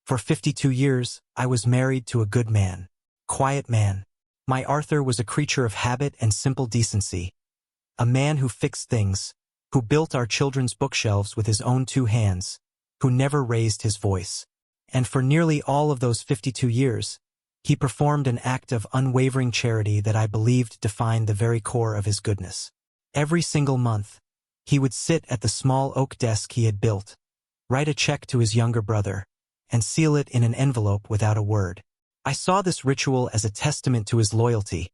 For 52 years, I was married to a good man. Quiet man. My Arthur was a creature of habit and simple decency. A man who fixed things, who built our children's bookshelves with his own 2 hands, who never raised his voice. And for nearly all of those 52 years, he performed an act of unwavering charity that I believed defined the very core of his goodness. Every single month, he would sit at the small oak desk he had built, write a check to his younger brother, and seal it in an envelope without a word. I saw this ritual as a testament to his loyalty,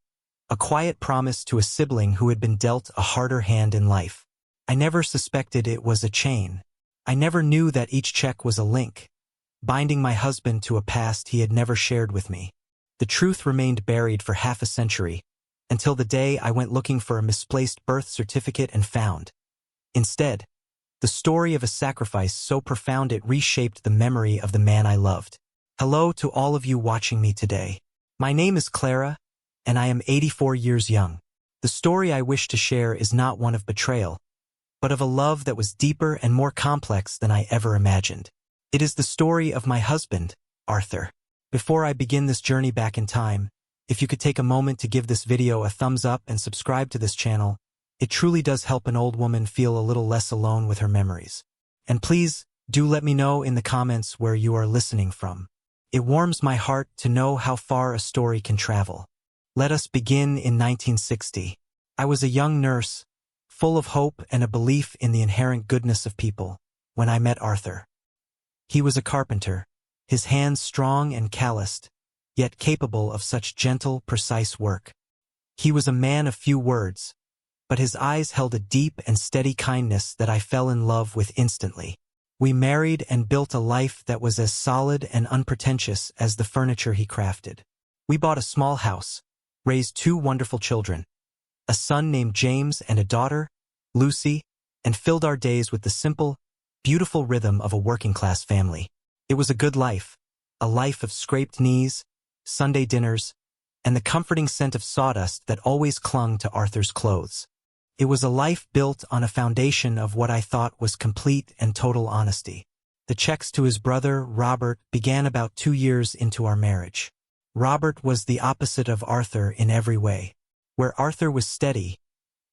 a quiet promise to a sibling who had been dealt a harder hand in life. I never suspected it was a chain. I never knew that each check was a link, binding my husband to a past he had never shared with me. The truth remained buried for half a century, until the day I went looking for a misplaced birth certificate and found, instead, the story of a sacrifice so profound it reshaped the memory of the man I loved. Hello to all of you watching me today. My name is Clara, and I am 84 years young. The story I wish to share is not one of betrayal, but of a love that was deeper and more complex than I ever imagined. It is the story of my husband, Arthur. Before I begin this journey back in time, if you could take a moment to give this video a thumbs up and subscribe to this channel, it truly does help an old woman feel a little less alone with her memories. And please, do let me know in the comments where you are listening from. It warms my heart to know how far a story can travel. Let us begin in 1960. I was a young nurse, full of hope and a belief in the inherent goodness of people, when I met Arthur. He was a carpenter, his hands strong and calloused, yet capable of such gentle, precise work. He was a man of few words, but his eyes held a deep and steady kindness that I fell in love with instantly. We married and built a life that was as solid and unpretentious as the furniture he crafted. We bought a small house, raised 2 wonderful children, a son named James and a daughter, Lucy, and filled our days with the simple, beautiful rhythm of a working-class family. It was a good life, a life of scraped knees, Sunday dinners, and the comforting scent of sawdust that always clung to Arthur's clothes. It was a life built on a foundation of what I thought was complete and total honesty. The checks to his brother, Robert, began about 2 years into our marriage. Robert was the opposite of Arthur in every way. Where Arthur was steady,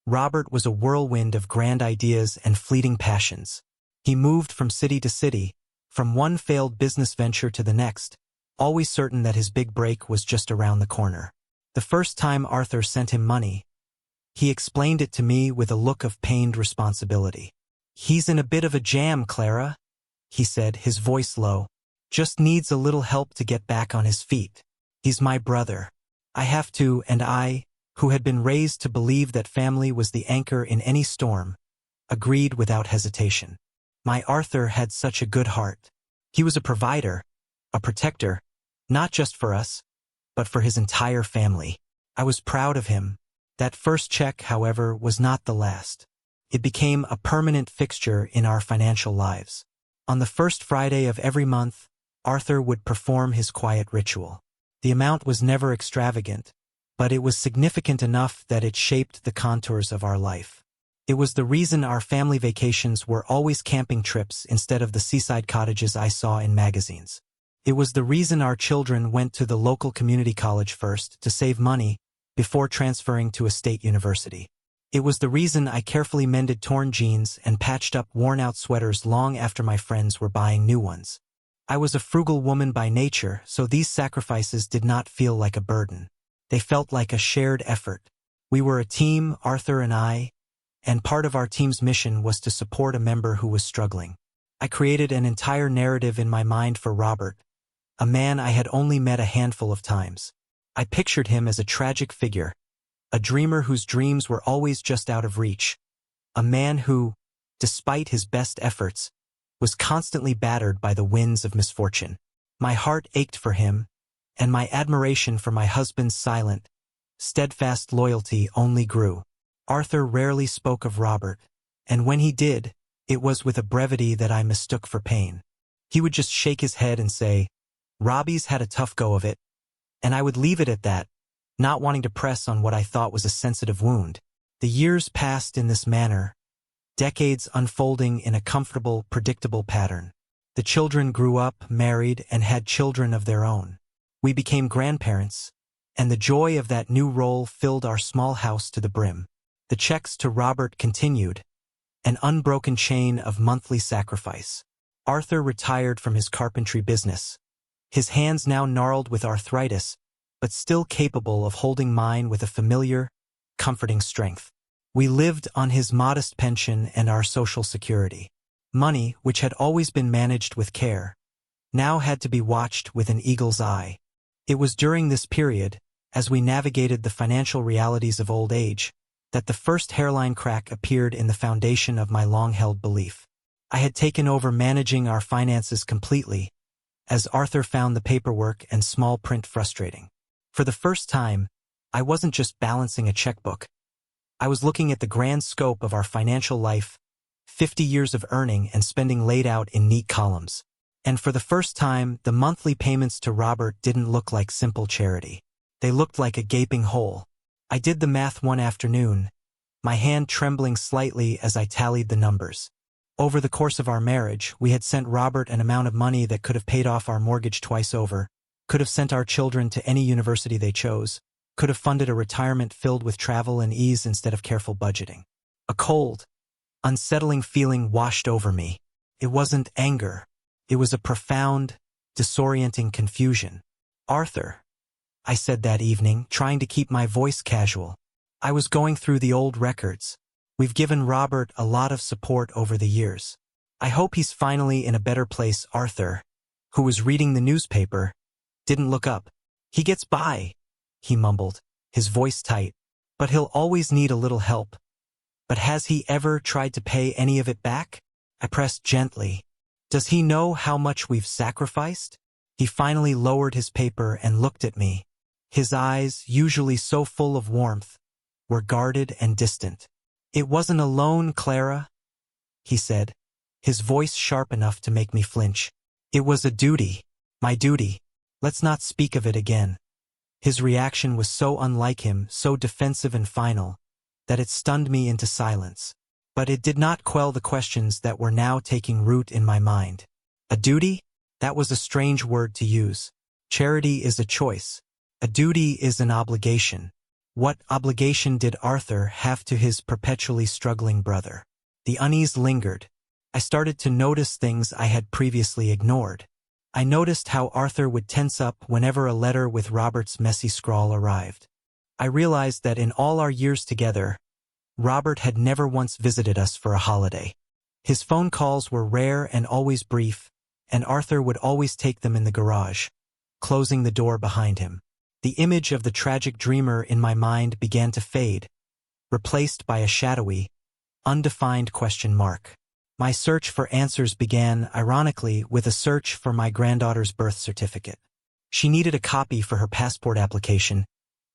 Robert was a whirlwind of grand ideas and fleeting passions. He moved from city to city, from one failed business venture to the next, always certain that his big break was just around the corner. The first time Arthur sent him money, he explained it to me with a look of pained responsibility. "He's in a bit of a jam, Clara," he said, his voice low. "Just needs a little help to get back on his feet. He's my brother. I have to," and I, who had been raised to believe that family was the anchor in any storm, agreed without hesitation. My Arthur had such a good heart. He was a provider, a protector, not just for us, but for his entire family. I was proud of him. That first check, however, was not the last. It became a permanent fixture in our financial lives. On the first Friday of every month, Arthur would perform his quiet ritual. The amount was never extravagant, but it was significant enough that it shaped the contours of our life. It was the reason our family vacations were always camping trips instead of the seaside cottages I saw in magazines. It was the reason our children went to the local community college first to save money before transferring to a state university. It was the reason I carefully mended torn jeans and patched up worn-out sweaters long after my friends were buying new ones. I was a frugal woman by nature, so these sacrifices did not feel like a burden. They felt like a shared effort. We were a team, Arthur and I, and part of our team's mission was to support a member who was struggling. I created an entire narrative in my mind for Robert, a man I had only met a handful of times. I pictured him as a tragic figure, a dreamer whose dreams were always just out of reach, a man who, despite his best efforts, was constantly battered by the winds of misfortune. My heart ached for him, and my admiration for my husband's silent, steadfast loyalty only grew. Arthur rarely spoke of Robert, and when he did, it was with a brevity that I mistook for pain. He would just shake his head and say, "Robbie's had a tough go of it," and I would leave it at that, not wanting to press on what I thought was a sensitive wound. The years passed in this manner, decades unfolding in a comfortable, predictable pattern. The children grew up, married, and had children of their own. We became grandparents, and the joy of that new role filled our small house to the brim. The checks to Robert continued, an unbroken chain of monthly sacrifice. Arthur retired from his carpentry business, his hands now gnarled with arthritis, but still capable of holding mine with a familiar, comforting strength. We lived on his modest pension and our social security. Money, which had always been managed with care, now had to be watched with an eagle's eye. It was during this period, as we navigated the financial realities of old age, that the first hairline crack appeared in the foundation of my long-held belief. I had taken over managing our finances completely, as Arthur found the paperwork and small print frustrating. For the first time, I wasn't just balancing a checkbook. I was looking at the grand scope of our financial life, 50 years of earning and spending laid out in neat columns. And for the first time, the monthly payments to Robert didn't look like simple charity. They looked like a gaping hole. I did the math one afternoon, my hand trembling slightly as I tallied the numbers. Over the course of our marriage, we had sent Robert an amount of money that could have paid off our mortgage twice over, could have sent our children to any university they chose, could have funded a retirement filled with travel and ease instead of careful budgeting. A cold, unsettling feeling washed over me. It wasn't anger. It was a profound, disorienting confusion. "Arthur," I said that evening, trying to keep my voice casual. I was going through the old records. We've given Robert a lot of support over the years. I hope he's finally in a better place. Arthur, who was reading the newspaper, didn't look up. "He gets by," he mumbled, his voice tight. "But he'll always need a little help. But has he ever tried to pay any of it back?" I pressed gently. "Does he know how much we've sacrificed?" He finally lowered his paper and looked at me. His eyes, usually so full of warmth, were guarded and distant. "It wasn't a loan, Clara," he said, his voice sharp enough to make me flinch. "It was a duty. My duty. Let's not speak of it again." His reaction was so unlike him, so defensive and final, that it stunned me into silence. But it did not quell the questions that were now taking root in my mind. A duty? That was a strange word to use. Charity is a choice. A duty is an obligation. What obligation did Arthur have to his perpetually struggling brother? The unease lingered. I started to notice things I had previously ignored. I noticed how Arthur would tense up whenever a letter with Robert's messy scrawl arrived. I realized that in all our years together, Robert had never once visited us for a holiday. His phone calls were rare and always brief, and Arthur would always take them in the garage, closing the door behind him. The image of the tragic dreamer in my mind began to fade, replaced by a shadowy, undefined question mark. My search for answers began, ironically, with a search for my granddaughter's birth certificate. She needed a copy for her passport application,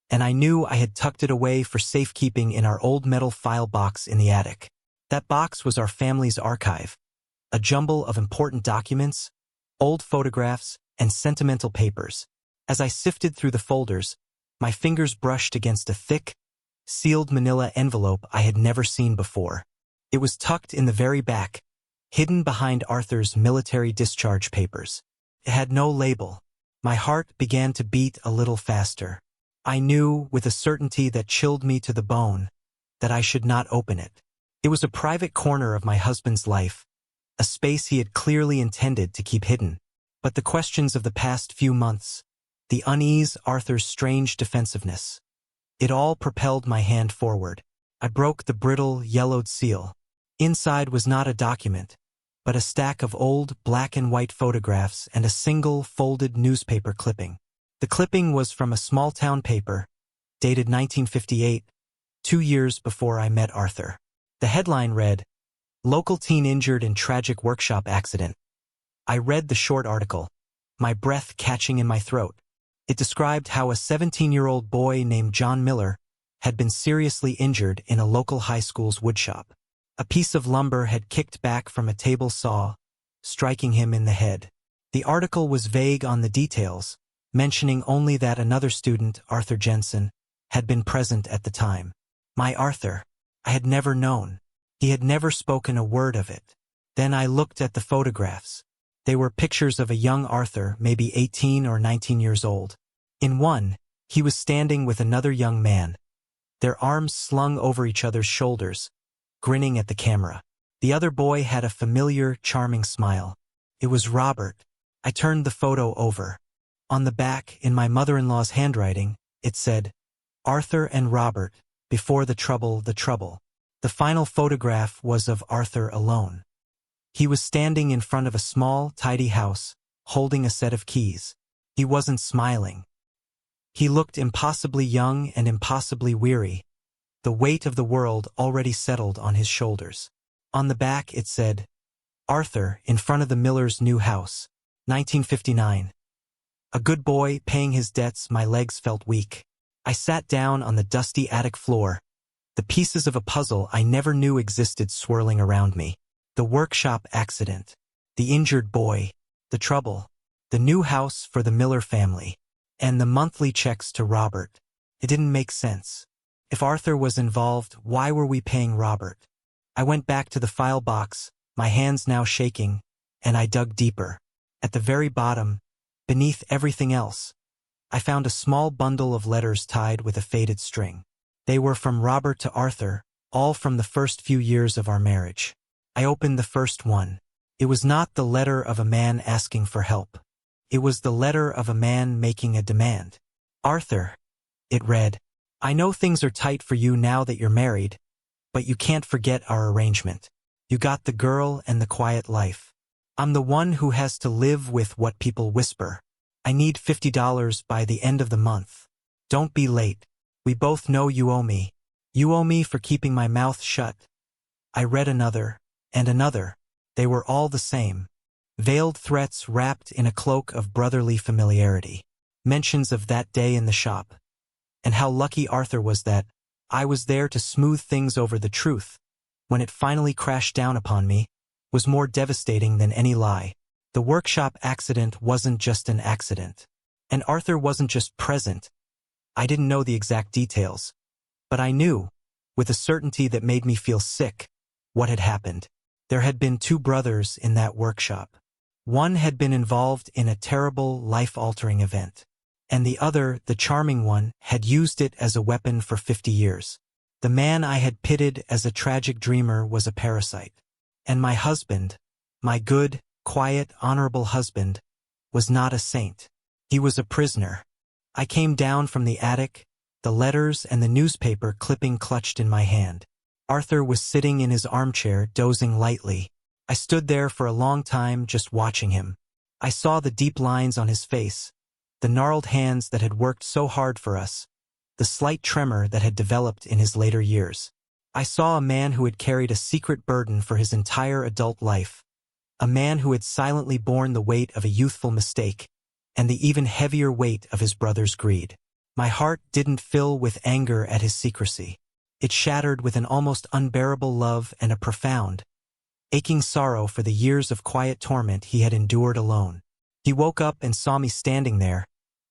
and I knew I had tucked it away for safekeeping in our old metal file box in the attic. That box was our family's archive, a jumble of important documents, old photographs, and sentimental papers. As I sifted through the folders, my fingers brushed against a thick, sealed manila envelope I had never seen before. It was tucked in the very back, hidden behind Arthur's military discharge papers. It had no label. My heart began to beat a little faster. I knew, with a certainty that chilled me to the bone, that I should not open it. It was a private corner of my husband's life, a space he had clearly intended to keep hidden. But the questions of the past few months, the unease, Arthur's strange defensiveness, it all propelled my hand forward. I broke the brittle, yellowed seal. Inside was not a document, but a stack of old black and white photographs and a single folded newspaper clipping. The clipping was from a small-town paper, dated 1958, 2 years before I met Arthur. The headline read, "Local teen injured in tragic workshop accident." I read the short article, my breath catching in my throat. It described how a 17-year-old boy named John Miller had been seriously injured in a local high school's woodshop. A piece of lumber had kicked back from a table saw, striking him in the head. The article was vague on the details, mentioning only that another student, Arthur Jensen, had been present at the time. My Arthur. I had never known. He had never spoken a word of it. Then I looked at the photographs. They were pictures of a young Arthur, maybe 18 or 19 years old. In one, he was standing with another young man, their arms slung over each other's shoulders, grinning at the camera. The other boy had a familiar, charming smile. It was Robert. I turned the photo over. On the back, in my mother-in-law's handwriting, it said, "Arthur and Robert, before the trouble, the trouble." The final photograph was of Arthur alone. He was standing in front of a small, tidy house, holding a set of keys. He wasn't smiling. He looked impossibly young and impossibly weary, the weight of the world already settled on his shoulders. On the back it said, "Arthur, in front of the miller's new house, 1959. A good boy, paying his debts. My legs felt weak. I sat down on the dusty attic floor, the pieces of a puzzle I never knew existed swirling around me. The workshop accident, the injured boy, the trouble, the new house for the Miller family, and the monthly checks to Robert. It didn't make sense. If Arthur was involved, why were we paying Robert? I went back to the file box, my hands now shaking, and I dug deeper. At the very bottom, beneath everything else, I found a small bundle of letters tied with a faded string. They were from Robert to Arthur, all from the first few years of our marriage. I opened the first one. It was not the letter of a man asking for help. It was the letter of a man making a demand. "Arthur," it read, "I know things are tight for you now that you're married, but you can't forget our arrangement. You got the girl and the quiet life. I'm the one who has to live with what people whisper. I need $50 by the end of the month. Don't be late. We both know you owe me. You owe me for keeping my mouth shut." I read another, and another. They were all the same. Veiled threats wrapped in a cloak of brotherly familiarity. Mentions of that day in the shop. And how lucky Arthur was that I was there to smooth things over. The truth, when it finally crashed down upon me, was more devastating than any lie. The workshop accident wasn't just an accident. And Arthur wasn't just present. I didn't know the exact details. But I knew, with a certainty that made me feel sick, what had happened. There had been two brothers in that workshop. One had been involved in a terrible, life-altering event. And the other, the charming one, had used it as a weapon for 50 years. The man I had pitted as a tragic dreamer was a parasite. And my husband, my good, quiet, honorable husband, was not a saint. He was a prisoner. I came down from the attic, the letters and the newspaper clipping clutched in my hand. Arthur was sitting in his armchair, dozing lightly. I stood there for a long time just watching him. I saw the deep lines on his face, the gnarled hands that had worked so hard for us, the slight tremor that had developed in his later years. I saw a man who had carried a secret burden for his entire adult life, a man who had silently borne the weight of a youthful mistake, and the even heavier weight of his brother's greed. My heart didn't fill with anger at his secrecy. It shattered with an almost unbearable love and a profound, aching sorrow for the years of quiet torment he had endured alone. He woke up and saw me standing there,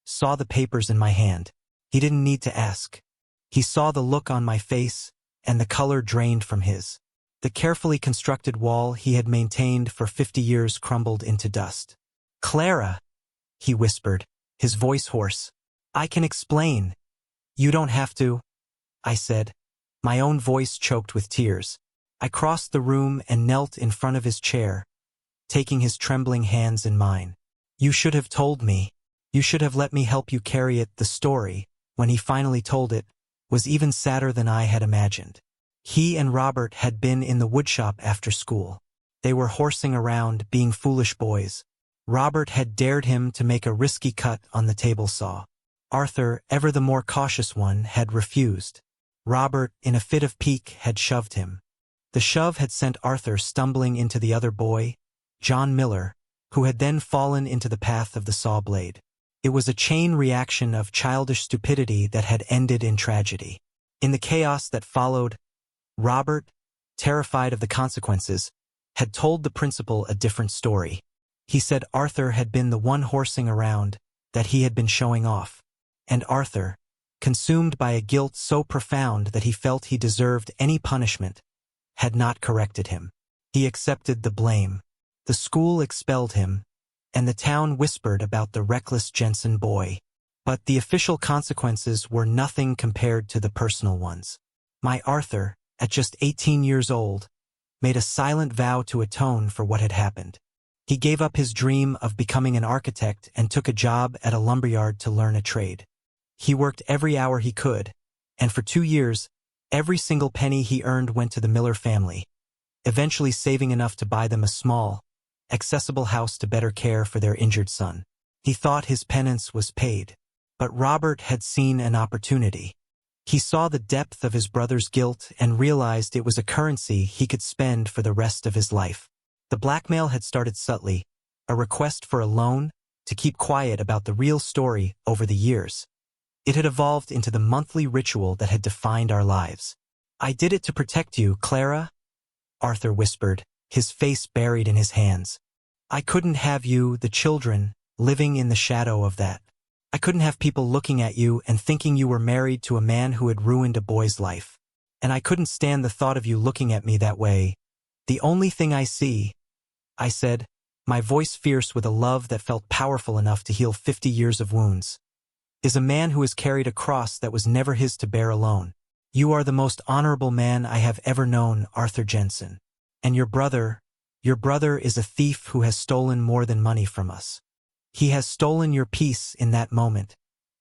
saw the papers in my hand. He didn't need to ask. He saw the look on my face, and the color drained from his. The carefully constructed wall he had maintained for 50 years crumbled into dust. "Clara," he whispered, his voice hoarse. "I can explain." "You don't have to," I said, my own voice choked with tears. I crossed the room and knelt in front of his chair, taking his trembling hands in mine. "You should have told me. You should have let me help you carry it." The story, when he finally told it, was even sadder than I had imagined. He and Robert had been in the woodshop after school. They were horsing around, being foolish boys. Robert had dared him to make a risky cut on the table saw. Arthur, ever the more cautious one, had refused. Robert, in a fit of pique, had shoved him. The shove had sent Arthur stumbling into the other boy, John Miller, who had then fallen into the path of the saw blade. It was a chain reaction of childish stupidity that had ended in tragedy. In the chaos that followed, Robert, terrified of the consequences, had told the principal a different story. He said Arthur had been the one horsing around, that he had been showing off. And Arthur, consumed by a guilt so profound that he felt he deserved any punishment, had not corrected him. He accepted the blame. The The school expelled him, and the town whispered about the reckless Jensen boy. But the official consequences were nothing compared to the personal ones. My Arthur, at just 18 years old, made a silent vow to atone for what had happened. He gave up his dream of becoming an architect and took a job at a lumberyard to learn a trade. He worked every hour he could, and for 2 years, every single penny he earned went to the Miller family, eventually saving enough to buy them a small, accessible house to better care for their injured son. He thought his penance was paid. But Robert had seen an opportunity. He saw the depth of his brother's guilt and realized it was a currency he could spend for the rest of his life. The blackmail had started subtly, a request for a loan to keep quiet about the real story over the years. It had evolved into the monthly ritual that had defined our lives. "I did it to protect you, Clara," Arthur whispered, his face buried in his hands. "I couldn't have you, the children, living in the shadow of that. I couldn't have people looking at you and thinking you were married to a man who had ruined a boy's life. And I couldn't stand the thought of you looking at me that way. The only thing I see," I said, my voice fierce with a love that felt powerful enough to heal 50 years of wounds, "is a man who has carried a cross that was never his to bear alone. You are the most honorable man I have ever known, Arthur Jensen. And your brother is a thief who has stolen more than money from us. He has stolen your peace." In that moment,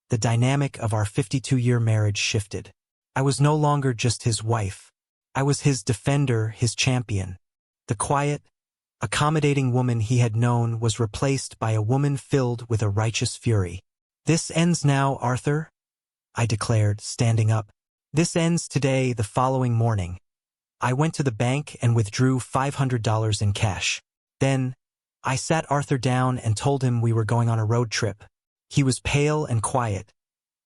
the dynamic of our 52-year marriage shifted. I was no longer just his wife. I was his defender, his champion. The quiet, accommodating woman he had known was replaced by a woman filled with a righteous fury. "This ends now, Arthur," I declared, standing up. "This ends today." The following morning, I went to the bank and withdrew $500 in cash. Then, I sat Arthur down and told him we were going on a road trip. He was pale and quiet,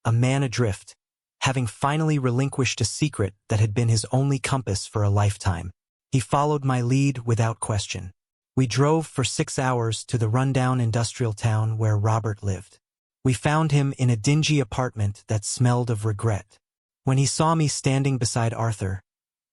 a man adrift, having finally relinquished a secret that had been his only compass for a lifetime. He followed my lead without question. We drove for 6 hours to the rundown industrial town where Robert lived. We found him in a dingy apartment that smelled of regret. When he saw me standing beside Arthur,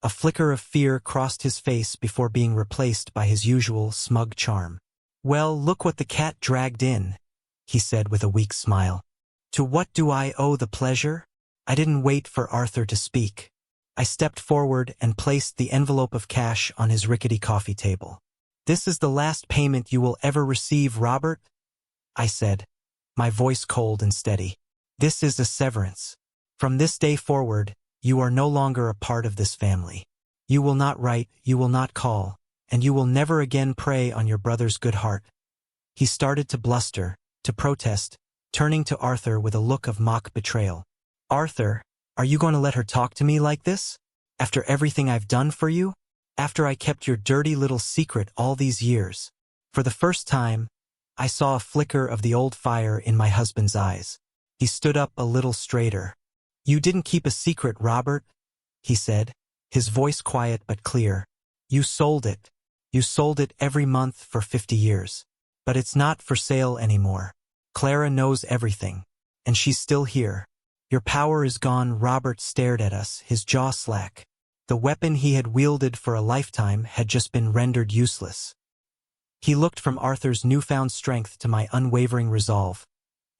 a flicker of fear crossed his face before being replaced by his usual smug charm. "Well, look what the cat dragged in," he said with a weak smile. "To what do I owe the pleasure?" I didn't wait for Arthur to speak. I stepped forward and placed the envelope of cash on his rickety coffee table. "This is the last payment you will ever receive, Robert," I said, my voice cold and steady. "This is a severance. From this day forward, you are no longer a part of this family. You will not write, you will not call, and you will never again prey on your brother's good heart." He started to bluster, to protest, turning to Arthur with a look of mock betrayal. "Arthur, are you going to let her talk to me like this? After everything I've done for you? After I kept your dirty little secret all these years?" For the first time, I saw a flicker of the old fire in my husband's eyes. He stood up a little straighter. "You didn't keep a secret, Robert," he said, his voice quiet but clear. "You sold it. You sold it every month for 50 years. But it's not for sale anymore. Clara knows everything, and she's still here. Your power is gone." Robert stared at us, his jaw slack. The weapon he had wielded for a lifetime had just been rendered useless. He looked from Arthur's newfound strength to my unwavering resolve,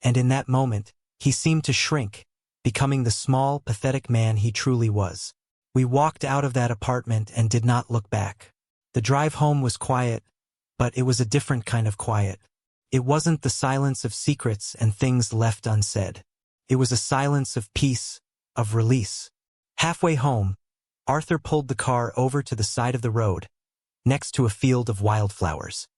and in that moment, he seemed to shrink, becoming the small, pathetic man he truly was. We walked out of that apartment and did not look back. The drive home was quiet, but it was a different kind of quiet. It wasn't the silence of secrets and things left unsaid. It was a silence of peace, of release. Halfway home, Arthur pulled the car over to the side of the road, next to a field of wildflowers.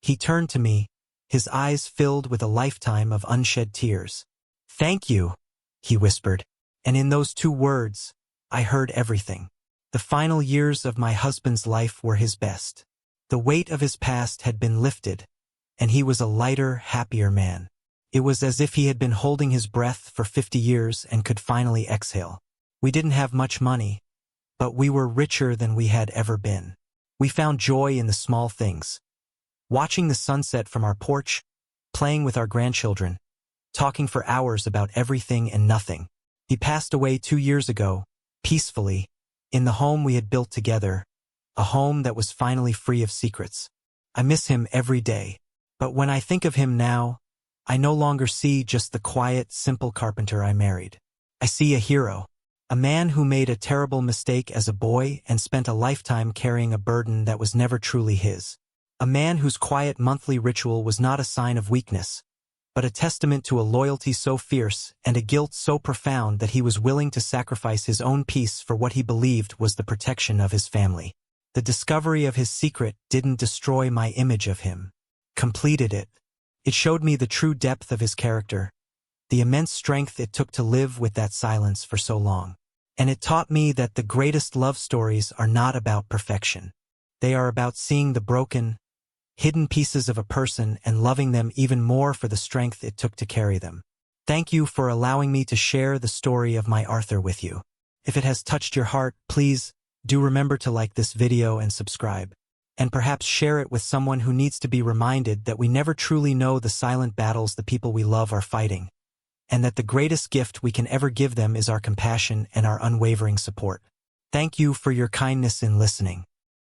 He turned to me, his eyes filled with a lifetime of unshed tears. "Thank you," he whispered, and in those 2 words, I heard everything. The final years of my husband's life were his best. The weight of his past had been lifted, and he was a lighter, happier man. It was as if he had been holding his breath for 50 years and could finally exhale. We didn't have much money, but we were richer than we had ever been. We found joy in the small things. Watching the sunset from our porch, playing with our grandchildren, talking for hours about everything and nothing. He passed away 2 years ago, peacefully, in the home we had built together, a home that was finally free of secrets. I miss him every day. But when I think of him now, I no longer see just the quiet, simple carpenter I married. I see a hero, a man who made a terrible mistake as a boy and spent a lifetime carrying a burden that was never truly his. A man whose quiet monthly ritual was not a sign of weakness, but a testament to a loyalty so fierce and a guilt so profound that he was willing to sacrifice his own peace for what he believed was the protection of his family. The discovery of his secret didn't destroy my image of him, completed it. It showed me the true depth of his character, the immense strength it took to live with that silence for so long. And it taught me that the greatest love stories are not about perfection. They are about seeing the broken, hidden pieces of a person and loving them even more for the strength it took to carry them. Thank you for allowing me to share the story of my Arthur with you. If it has touched your heart, please do remember to like this video and subscribe. And perhaps share it with someone who needs to be reminded that we never truly know the silent battles the people we love are fighting, and that the greatest gift we can ever give them is our compassion and our unwavering support. Thank you for your kindness in listening.